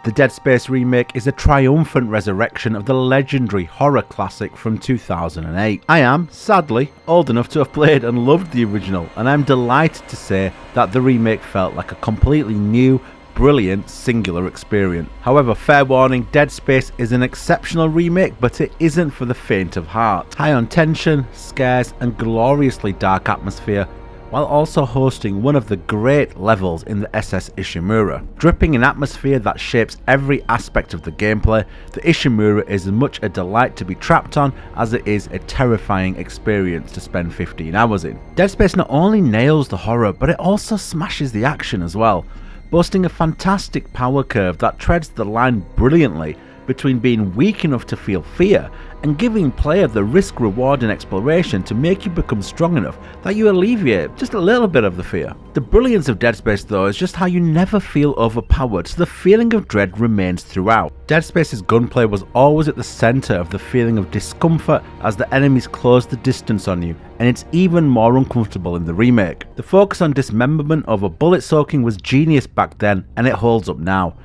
The Dead Space remake is a triumphant resurrection of the legendary horror classic from 2008. I am, sadly, old enough to have played and loved the original, and I'm delighted to say that the remake felt like a completely new, brilliant, singular experience. However, fair warning, Dead Space is an exceptional remake, but it isn't for the faint of heart. High on tension, scares, and gloriously dark atmosphere, while also hosting one of the great levels in the SS Ishimura. Dripping in atmosphere that shapes every aspect of the gameplay, the Ishimura is as much a delight to be trapped on as it is a terrifying experience to spend 15 hours in. Dead Space not only nails the horror, but it also smashes the action as well, boasting a fantastic power curve that treads the line brilliantly between being weak enough to feel fear and giving player the risk, reward and exploration to make you become strong enough that you alleviate just a little bit of the fear. The brilliance of Dead Space though is just how you never feel overpowered, so the feeling of dread remains throughout. Dead Space's gunplay was always at the centre of the feeling of discomfort as the enemies close the distance on you, and it's even more uncomfortable in the remake. The focus on dismemberment over bullet soaking was genius back then, and it holds up now.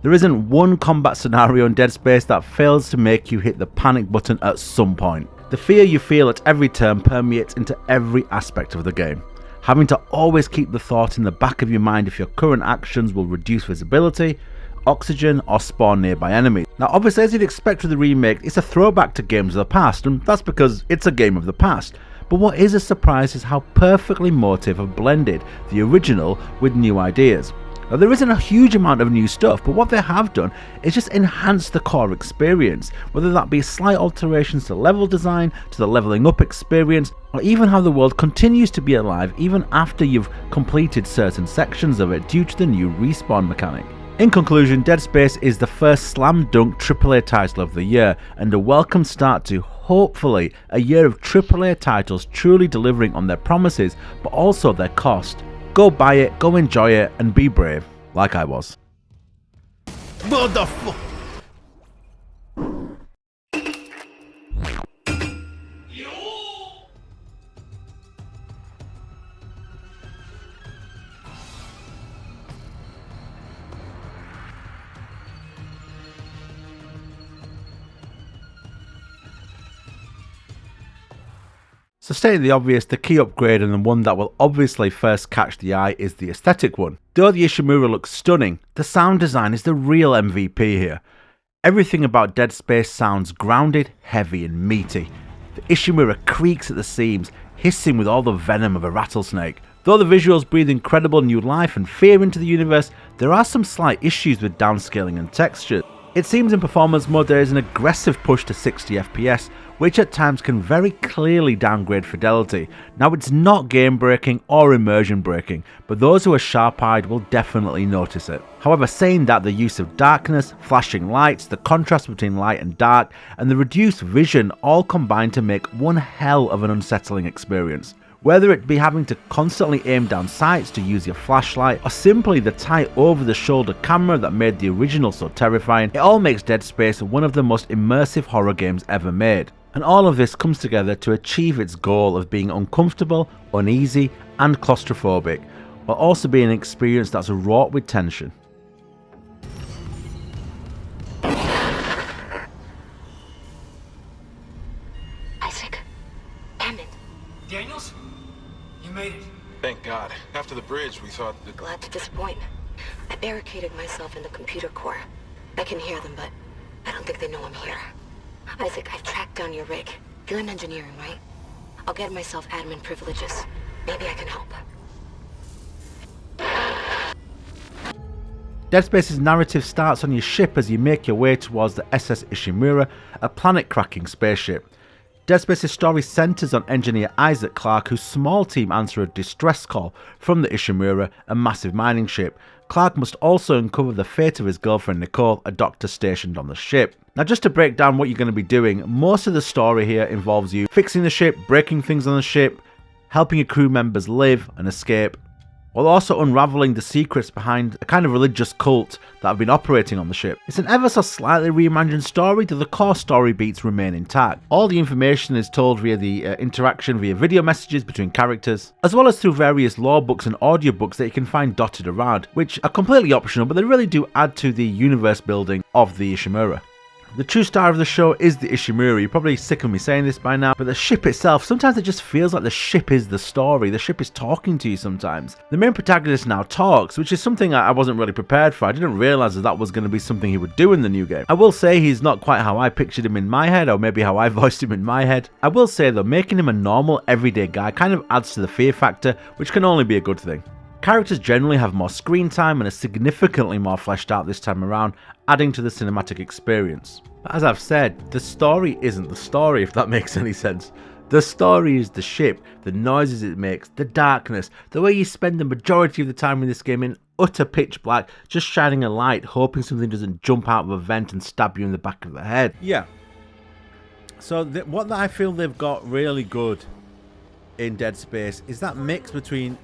There isn't one combat scenario in Dead Space that fails to make you hit the panic button at some point. The fear you feel at every turn permeates into every aspect of the game, having to always keep the thought in the back of your mind if your current actions will reduce visibility, oxygen, or spawn nearby enemies. Now obviously, as you'd expect with the remake, it's a throwback to games of the past, and that's because it's a game of the past. But what is a surprise is how perfectly Motive have blended the original with new ideas. Now there isn't a huge amount of new stuff, but what they have done is just enhance the core experience, whether that be slight alterations to level design, to the leveling up experience, or even how the world continues to be alive even after you've completed certain sections of it due to the new respawn mechanic. In conclusion, Dead Space is the first slam dunk AAA title of the year, and a welcome start to hopefully a year of AAA titles truly delivering on their promises but also their cost. Go buy it, go enjoy it, and be brave, like I was. Motherfucker! So stating the obvious, the key upgrade and the one that will obviously first catch the eye is the aesthetic one. Though the Ishimura looks stunning, the sound design is the real MVP here. Everything about Dead Space sounds grounded, heavy and meaty. The Ishimura creaks at the seams, hissing with all the venom of a rattlesnake. Though the visuals breathe incredible new life and fear into the universe, there are some slight issues with downscaling and texture. It seems in performance mode there is an aggressive push to 60 FPS, which at times can very clearly downgrade fidelity. Now it's not game breaking or immersion breaking, but those who are sharp-eyed will definitely notice it. However, saying that, the use of darkness, flashing lights, the contrast between light and dark, and the reduced vision all combine to make one hell of an unsettling experience. Whether it be having to constantly aim down sights to use your flashlight, or simply the tight over-the-shoulder camera that made the original so terrifying, it all makes Dead Space one of the most immersive horror games ever made. And all of this comes together to achieve its goal of being uncomfortable, uneasy, and claustrophobic, while also being an experience that's wrought with tension. Isaac, damn it. Daniels? You made it. Thank God. After the bridge, we thought that... Glad to disappoint. I barricaded myself in the computer core. I can hear them, but I don't think they know I'm here. Isaac, I've tracked down your rig. You're in engineering, right? I'll get myself admin privileges. Maybe I can help. Dead Space's narrative starts on your ship as you make your way towards the SS Ishimura, a planet-cracking spaceship. Dead Space's story centres on engineer Isaac Clarke, whose small team answer a distress call from the Ishimura, a massive mining ship. Clarke must also uncover the fate of his girlfriend Nicole, a doctor stationed on the ship. Now just to break down what you're going to be doing, most of the story here involves you fixing the ship, breaking things on the ship, helping your crew members live and escape, while also unravelling the secrets behind a kind of religious cult that have been operating on the ship. It's an ever so slightly reimagined story, though the core story beats remain intact. All the information is told via the interaction via video messages between characters, as well as through various lore books and audiobooks that you can find dotted around, which are completely optional, but they really do add to the universe building of the Ishimura. The true star of the show is the Ishimura. You're probably sick of me saying this by now, but the ship itself, sometimes it just feels like the ship is the story. The ship is talking to you sometimes. The main protagonist now talks, which is something I wasn't really prepared for. I didn't realise that was going to be something he would do in the new game. I will say he's not quite how I pictured him in my head, or maybe how I voiced him in my head. I will say though, making him a normal, everyday guy kind of adds to the fear factor, which can only be a good thing. Characters generally have more screen time and are significantly more fleshed out this time around, adding to the cinematic experience. But as I've said, the story isn't the story, if that makes any sense. The story is the ship, the noises it makes, the darkness, the way you spend the majority of the time in this game in utter pitch black, just shining a light, hoping something doesn't jump out of a vent and stab you in the back of the head. Yeah. So what I feel they've got really good in Dead Space is that mix between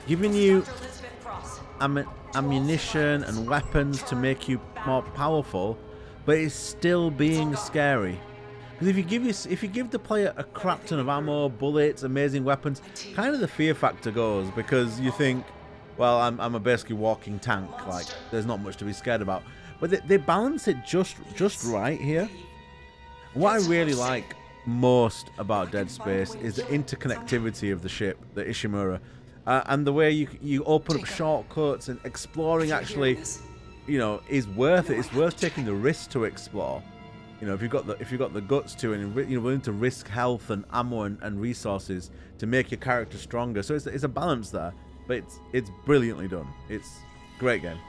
giving you ammunition and weapons to make you more powerful, but it's still being scary. Because if you give the player a crap ton of ammo, bullets, amazing weapons, kind of the fear factor goes, because you think, well, I'm a basically walking tank, like there's not much to be scared about. But they balance it just right here. What I really like most about Dead Space is the interconnectivity of the ship, the Ishimura. And the way you open up shortcuts and exploring actually, you know, is worth it. It's worth taking the risk to explore. You know, if you've got the guts to, and you're willing to risk health and ammo and resources to make your character stronger. So it's a balance there, but it's brilliantly done. It's a great game.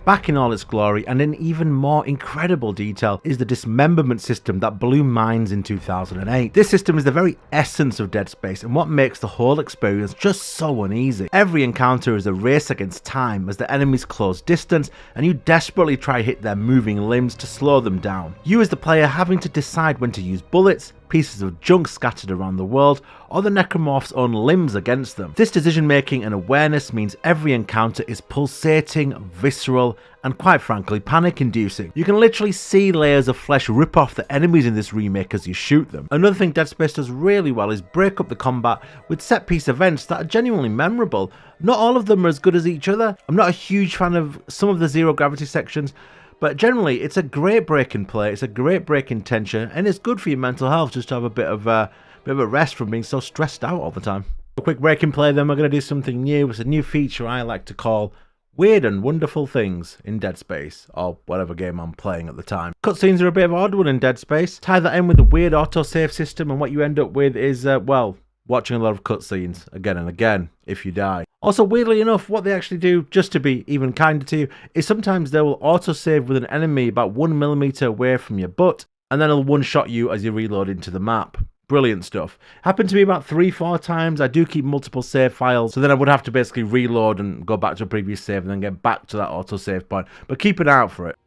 Back in all its glory, and in even more incredible detail, is the dismemberment system that blew minds in 2008. This system is the very essence of Dead Space and what makes the whole experience just so uneasy. Every encounter is a race against time as the enemies close distance and you desperately try hit their moving limbs to slow them down. You as the player having to decide when to use bullets, pieces of junk scattered around the world, or the necromorph's own limbs against them. This decision making and awareness means every encounter is pulsating, visceral, and quite frankly panic inducing. You can literally see layers of flesh rip off the enemies in this remake as you shoot them. Another thing Dead Space does really well is break up the combat with set piece events that are genuinely memorable. Not all of them are as good as each other. I'm not a huge fan of some of the zero gravity sections, but generally, it's a great break in play, it's a great break in tension, and it's good for your mental health just to have a bit of a rest from being so stressed out all the time. A quick break in play, then we're going to do something new. It's a new feature I like to call Weird and Wonderful Things in Dead Space, or whatever game I'm playing at the time. Cutscenes are a bit of an odd one in Dead Space. Tie that in with a weird autosave system, and what you end up with is, well, watching a lot of cutscenes again and again if you die. Also, weirdly enough, what they actually do, just to be even kinder to you, is sometimes they will autosave with an enemy about 1mm away from your butt, and then it'll one-shot you as you reload into the map. Brilliant stuff. Happened to me about 3-4 times. I do keep multiple save files, so then I would have to basically reload and go back to a previous save and then get back to that autosave point. But keep an eye out for it.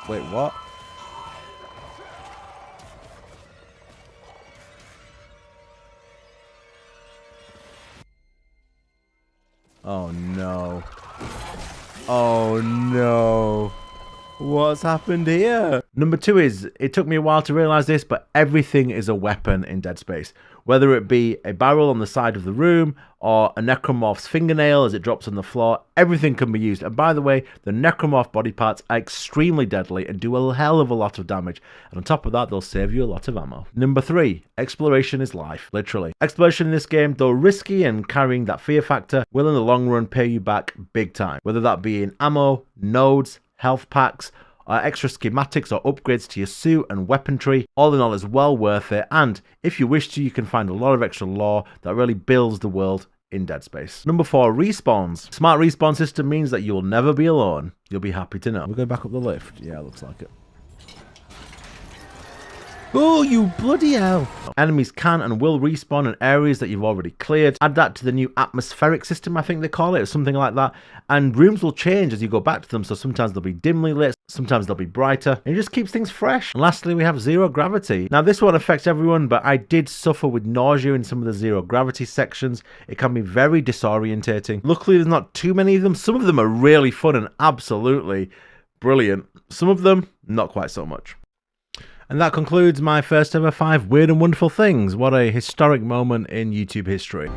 Wait, what? Oh no. Oh no. What's happened here? Number 2 is, it took me a while to realise this, but everything is a weapon in Dead Space. Whether it be a barrel on the side of the room, or a necromorph's fingernail as it drops on the floor, everything can be used. And by the way, the necromorph body parts are extremely deadly and do a hell of a lot of damage. And on top of that, they'll save you a lot of ammo. Number 3, exploration is life, literally. Exploration in this game, though risky and carrying that fear factor, will in the long run pay you back big time. Whether that be in ammo, nodes, health packs, extra schematics or upgrades to your suit and weaponry, all in all is well worth it, and if you wish to, you can find a lot of extra lore that really builds the world in Dead Space. Number 4, respawns. Smart respawn system means that you'll never be alone. You'll be happy to know. We're going back up the lift. Yeah, looks like it. Oh, you bloody hell. Enemies can and will respawn in areas that you've already cleared. Add that to the new atmospheric system, I think they call it, or something like that. And rooms will change as you go back to them, so sometimes they'll be dimly lit, sometimes they'll be brighter. And it just keeps things fresh. And lastly, we have zero gravity. Now, this won't affect everyone, but I did suffer with nausea in some of the zero gravity sections. It can be very disorientating. Luckily, there's not too many of them. Some of them are really fun and absolutely brilliant. Some of them, not quite so much. And that concludes my first ever 5 weird and wonderful things. What a historic moment in YouTube history.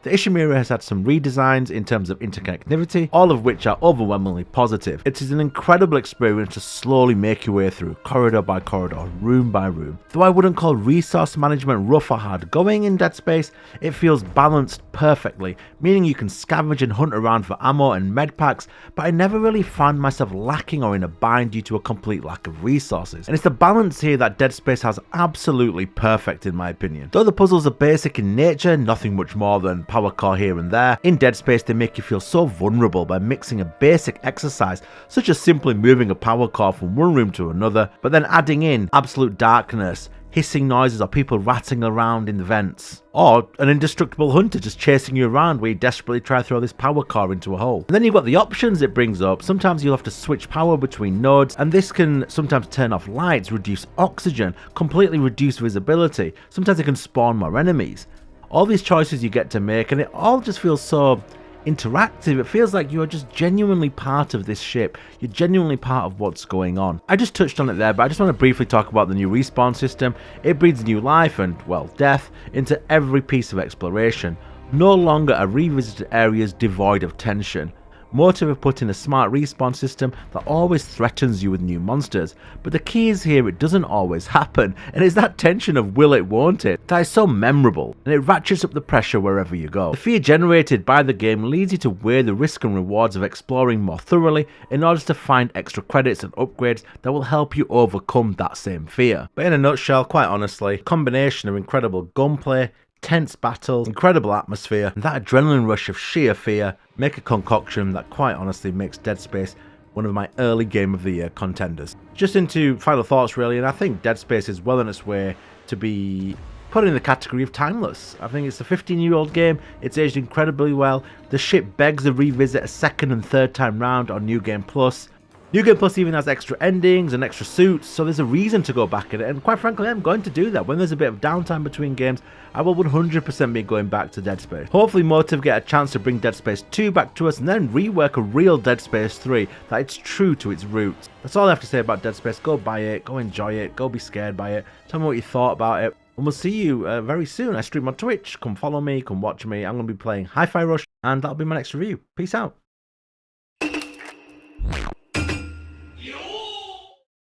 The Ishimura has had some redesigns in terms of interconnectivity, all of which are overwhelmingly positive. It is an incredible experience to slowly make your way through, corridor by corridor, room by room. Though I wouldn't call resource management rough or hard going in Dead Space, it feels balanced perfectly, meaning you can scavenge and hunt around for ammo and med packs, but I never really found myself lacking or in a bind due to a complete lack of resources. And it's the balance here that Dead Space has absolutely perfect in my opinion. Though the puzzles are basic in nature, nothing much more than power core here and there, in Dead Space they make you feel so vulnerable by mixing a basic exercise such as simply moving a power core from one room to another, but then adding in absolute darkness, hissing noises or people rattling around in the vents, or an indestructible hunter just chasing you around where you desperately try to throw this power core into a hole. And then you've got the options it brings up. Sometimes you'll have to switch power between nodes, and this can sometimes turn off lights, reduce oxygen, completely reduce visibility. Sometimes it can spawn more enemies. All these choices you get to make, and it all just feels so interactive. It feels like you're just genuinely part of this ship. You're genuinely part of what's going on. I just touched on it there, but I just want to briefly talk about the new respawn system. It breathes new life and, well, death into every piece of exploration. No longer are revisited areas devoid of tension. Motive have put in a smart respawn system that always threatens you with new monsters, but the key is here it doesn't always happen, and it's that tension of will it, won't it, that is so memorable, and it ratchets up the pressure wherever you go. The fear generated by the game leads you to weigh the risk and rewards of exploring more thoroughly in order to find extra credits and upgrades that will help you overcome that same fear. But in a nutshell, quite honestly, a combination of incredible gunplay, tense battles, incredible atmosphere, and that adrenaline rush of sheer fear make a concoction that quite honestly makes Dead Space one of my early Game of the Year contenders. Just into final thoughts really, and I think Dead Space is well on its way to be put in the category of timeless. I think it's a 15-year-old game, it's aged incredibly well, the ship begs a revisit a second and third time round on New Game Plus. New Game Plus even has extra endings and extra suits, so there's a reason to go back at it, and quite frankly I'm going to do that. When there's a bit of downtime between games, I will 100% be going back to Dead Space. Hopefully Motive get a chance to bring Dead Space 2 back to us and then rework a real Dead Space 3 that it's true to its roots. That's all I have to say about Dead Space. Go buy it, go enjoy it, go be scared by it, tell me what you thought about it, and we'll see you very soon. I stream on Twitch, come follow me, come watch me. I'm going to be playing Hi-Fi Rush, and that'll be my next review. Peace out.